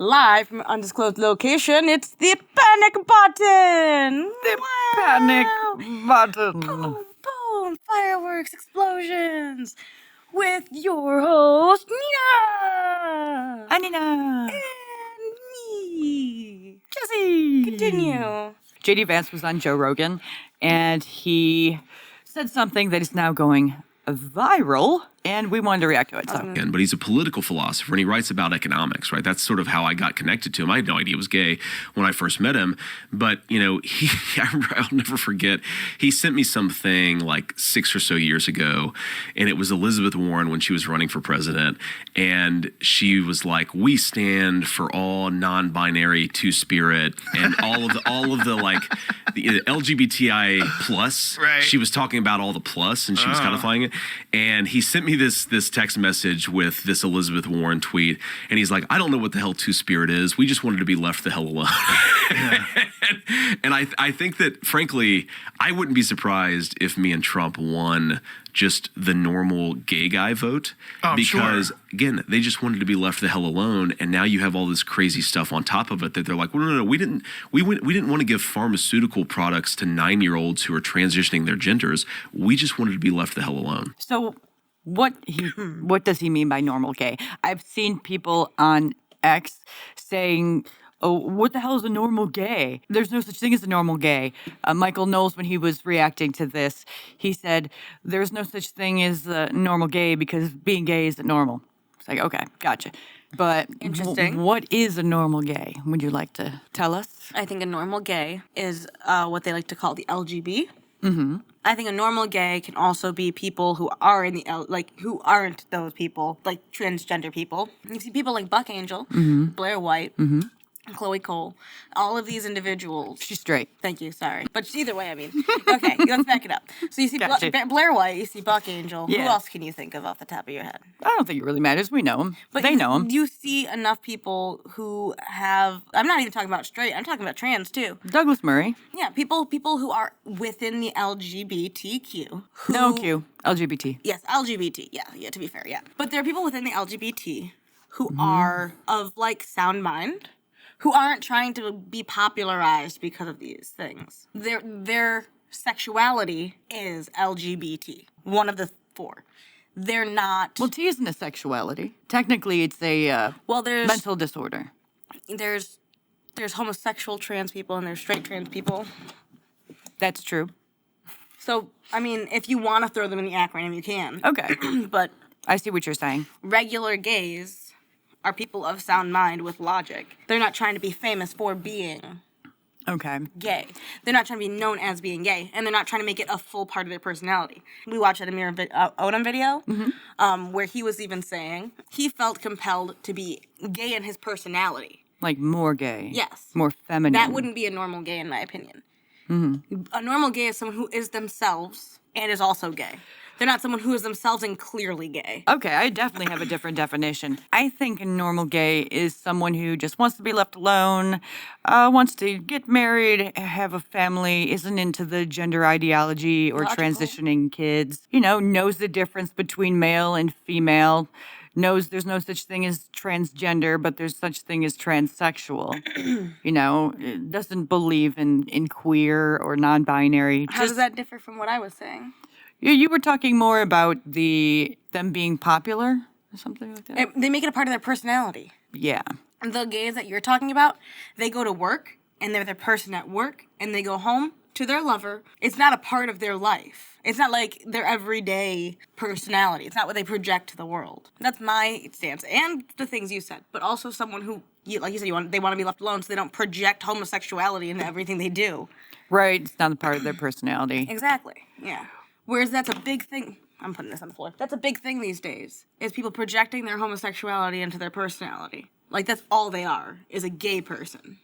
Live from an undisclosed location, it's the panic button! The panic button. Boom, boom, fireworks, explosions! With your host, Nina! Anina. And me! Jesse. Continue. JD Vance was on Joe Rogan, and he said something that is now going viral, and we wanted to react to it. So. But he's a political philosopher, and he writes about economics, right? That's sort of how I got connected to him. I had no idea he was gay when I first met him, but, you know, I'll never forget, he sent me something like 6 or so years ago, and it was Elizabeth Warren when she was running for president, and she was like, "We stand for all non-binary two-spirit," and all of the like, the LGBTI plus. Right. She was talking about all the plus, and she was codifying it, and he sent me this text message with this Elizabeth Warren tweet, and he's like, "I don't know what the hell two-spirit is. We just wanted to be left the hell alone." and I think that, frankly, I wouldn't be surprised if me and Trump won just the normal gay guy vote, because again, they just wanted to be left the hell alone, and now you have all this crazy stuff on top of it that they're like, "Well, no, we didn't want to give pharmaceutical products to 9-year-olds who are transitioning their genders. We just wanted to be left the hell alone." So what does he mean by normal gay? I've seen people on X saying, "Oh, what the hell is a normal gay? There's no such thing as a normal gay." Michael Knowles, when he was reacting to this, he said, "There's no such thing as a normal gay because being gay isn't normal." It's like, okay, gotcha. But Interesting. What is a normal gay? Would you like to tell us? I think a normal gay is what they like to call the LGB. Mm-hmm. I think a normal gay can also be people who are in the who aren't those people, like transgender people. You see people like Buck Angel, Blair White, Chloe Cole, all of these individuals. She's straight. Thank you, sorry. But either way, I mean. Okay, let's back it up. So you see Gotcha. Blair White, you see Buck Angel. Yeah. Who else can you think of off the top of your head? I don't think it really matters. We know him. But They know him. You see enough people who have, I'm not even talking about straight, I'm talking about trans too. Douglas Murray. Yeah, people who are within the LGBTQ. Who, No Q. LGBT. Yes, LGBT. Yeah, to be fair, yeah. But there are people within the LGBT who are of like sound mind, who aren't trying to be popularized because of these things. Their sexuality is LGBT, one of the 4. They're not. Well, T isn't a sexuality. Technically, it's a there's mental disorder. there's homosexual trans people and there's straight trans people. That's true. So, I mean, if you want to throw them in the acronym, you can. Okay. But I see what you're saying. regular gays are people of sound mind with logic. They're not trying to be famous for being Okay. gay. They're not trying to be known as being gay, and they're not trying to make it a full part of their personality. We watched an Amir Odom video where he was even saying he felt compelled to be gay in his personality. Like more gay. Yes. More feminine. That wouldn't be a normal gay, in my opinion. A normal gay is someone who is themselves and is also gay. They're not someone who is themselves and clearly gay. Okay, I definitely have a different definition. I think a normal gay is someone who just wants to be left alone, wants to get married, have a family, isn't into the gender ideology or Logical. transitioning kids, knows the difference between male and female, knows there's no such thing as transgender, but there's such thing as transsexual. Doesn't believe in queer or non-binary. How does that differ from what I was saying? You were talking more about them being popular or something like that? They make it a part of their personality. Yeah. The gays that you're talking about, they go to work, and they're the person at work, and they go home to their lover. It's not a part of their life. It's not like their everyday personality. It's not what they project to the world. That's my stance, and the things you said. But also someone who, like you said, they want to be left alone, so they don't project homosexuality into everything they do. Right. It's not a part of their personality. Exactly, yeah. Whereas that's a big thing. I'm putting this on the floor. That's a big thing these days, is people projecting their homosexuality into their personality. Like, that's all they are, is a gay person.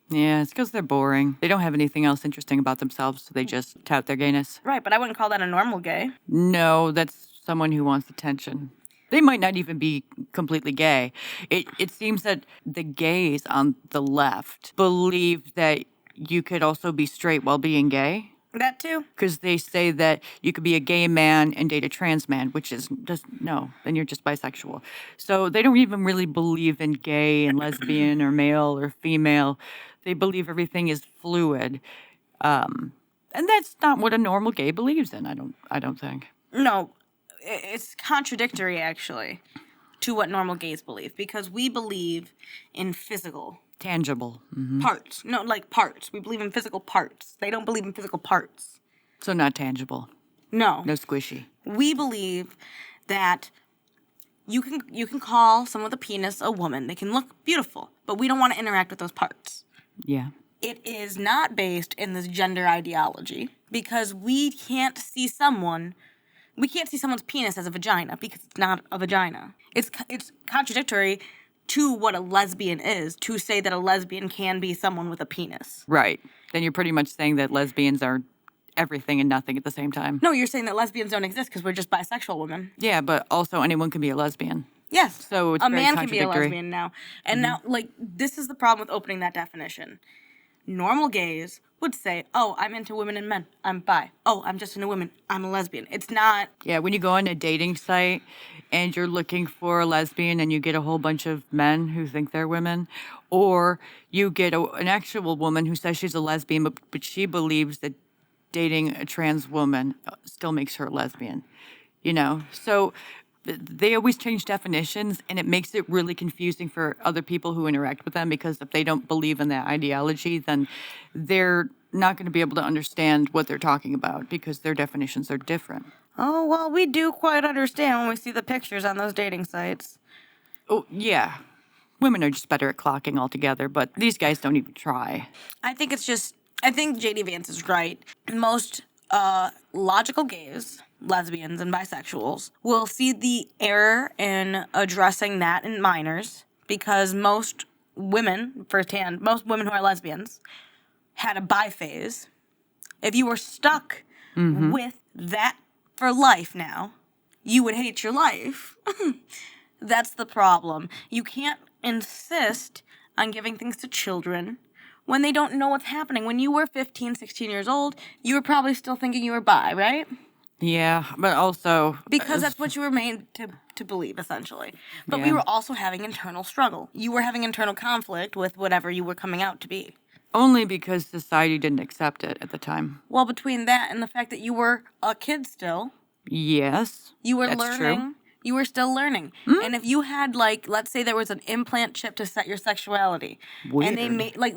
Yeah, it's because they're boring. They don't have anything else interesting about themselves, so they just tout their gayness. Right, but I wouldn't call that a normal gay. No, that's someone who wants attention. They might not even be completely gay. It seems that the gays on the left believe that you could also be straight while being gay. That too. Because they say that you could be a gay man and date a trans man, which is just no, then you're just bisexual. So they don't even really believe in gay and lesbian or male or female. They believe everything is fluid. And that's not what a normal gay believes in, I don't think. No, it's contradictory actually to what normal gays believe because we believe in physical Tangible. parts. No, like parts. We believe in physical parts. They don't believe in physical parts. So not tangible. No. No squishy. We believe that you can call someone with a penis a woman. They can look beautiful, but we don't want to interact with those parts. Yeah. It is not based in this gender ideology because we can't see someone's penis as a vagina because it's not a vagina. It's contradictory to what a lesbian is to say that a lesbian can be someone with a penis. Right. Then you're pretty much saying that lesbians are everything and nothing at the same time. No, you're saying that lesbians don't exist because we're just bisexual women. Yeah, but also anyone can be a lesbian. Yes. So it's a very man can be a contradictory. lesbian now. And now, like, this is the problem with opening that definition. Normal gays would say, oh, I'm into women and men. I'm bi. Oh, I'm just into women. I'm a lesbian. It's not. Yeah, when you go on a dating site and you're looking for a lesbian and you get a whole bunch of men who think they're women, or you get an actual woman who says she's a lesbian, but she believes that dating a trans woman still makes her a lesbian, you know? So they always change definitions, and it makes it really confusing for other people who interact with them because if they don't believe in that ideology, then they're not going to be able to understand what they're talking about because their definitions are different. Oh, well, we do quite understand when we see the pictures on those dating sites. Oh, yeah. Women are just better at clocking altogether, but these guys don't even try. I think J.D. Vance is right. Most logical gays, lesbians, and bisexuals will see the error in addressing that in minors because most women who are lesbians had a bi phase. If you were stuck with that for life now, you would hate your life. That's the problem. You can't insist on giving things to children when they don't know what's happening. When you were 15, 16 years old, you were probably still thinking you were bi, right? Yeah, but also... Because that's what you were made to believe, essentially. But we Yeah. were also having internal struggle. You were having internal conflict with whatever you were coming out to be. Only because society didn't accept it at the time. Well, between that and the fact that you were a kid still, Yes. you were that's learning. True. You were still learning. And if you had, like, let's say there was an implant chip to set your sexuality. And they Weird. made, like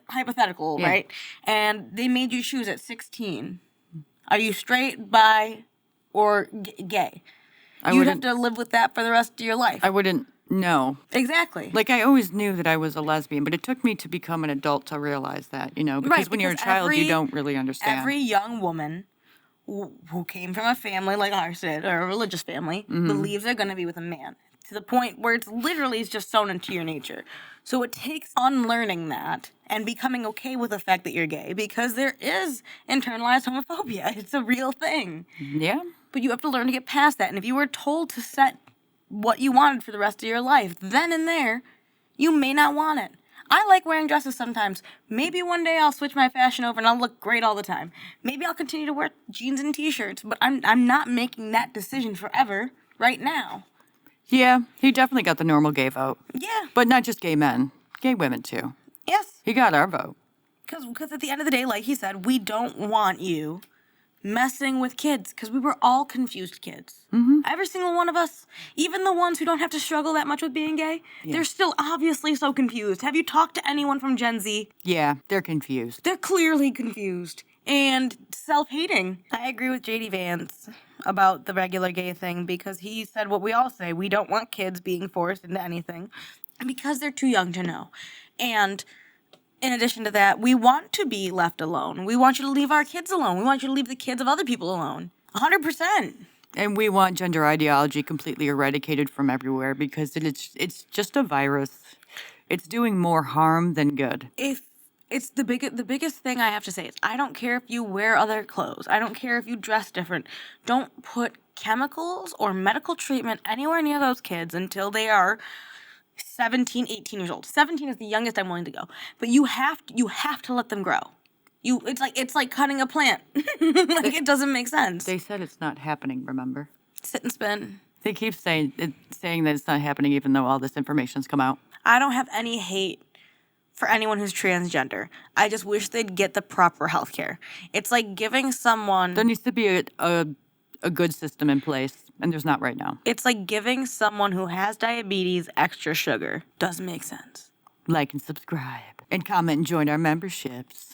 hypothetical, Yeah. right? And they made you choose at 16. Are you straight, bi, or gay? You'd have wouldn't- to live with that for the rest of your life. I wouldn't know. Exactly. Like, I always knew that I was a lesbian, but it took me to become an adult to realize that, you know, because Right, when you're a because child, you every- don't really understand. Every young woman who came from a family like ours did, or a religious family, believes they're going to be with a man. To the point where it's literally just sewn into your nature. So it takes unlearning that and becoming okay with the fact that you're gay because there is internalized homophobia. It's a real thing. Yeah. But you have to learn to get past that. And if you were told to set what you wanted for the rest of your life, then and there, you may not want it. I like wearing dresses sometimes. Maybe one day I'll switch my fashion over and I'll look great all the time. Maybe I'll continue to wear jeans and t-shirts, but I'm not making that decision forever right now. Yeah, he definitely got the normal gay vote. Yeah. But not just gay men, gay women too. Yes. He got our vote. Because at the end of the day, like he said, we don't want you messing with kids because we were all confused kids. Every single one of us, even the ones who don't have to struggle that much with being gay, they're still obviously so confused. Have you talked to anyone from Gen Z? Yeah, they're confused. They're clearly confused and self-hating. I agree with J.D. Vance about the regular gay thing because he said what we all say. We don't want kids being forced into anything because they're too young to know. And in addition to that, we want to be left alone. We want you to leave our kids alone. We want you to leave the kids of other people alone. 100%. And we want gender ideology completely eradicated from everywhere because it's just a virus. It's doing more harm than good. If it's the biggest thing I have to say is I don't care if you wear other clothes. I don't care if you dress different. Don't put chemicals or medical treatment anywhere near those kids until they are 17, 18 years old. 17 is the youngest I'm willing to go. But you have to let them grow. It's like cutting a plant. Like it doesn't make sense. They said it's not happening, remember? Sit and spin. They keep saying that it's not happening even though all this information's come out. I don't have any hate for anyone who's transgender. I just wish they'd get the proper health care. It's like giving someone There needs to be a good system in place, and there's not right now. it's like giving someone who has diabetes extra sugar. Doesn't make sense. Like and subscribe, and comment and join our memberships.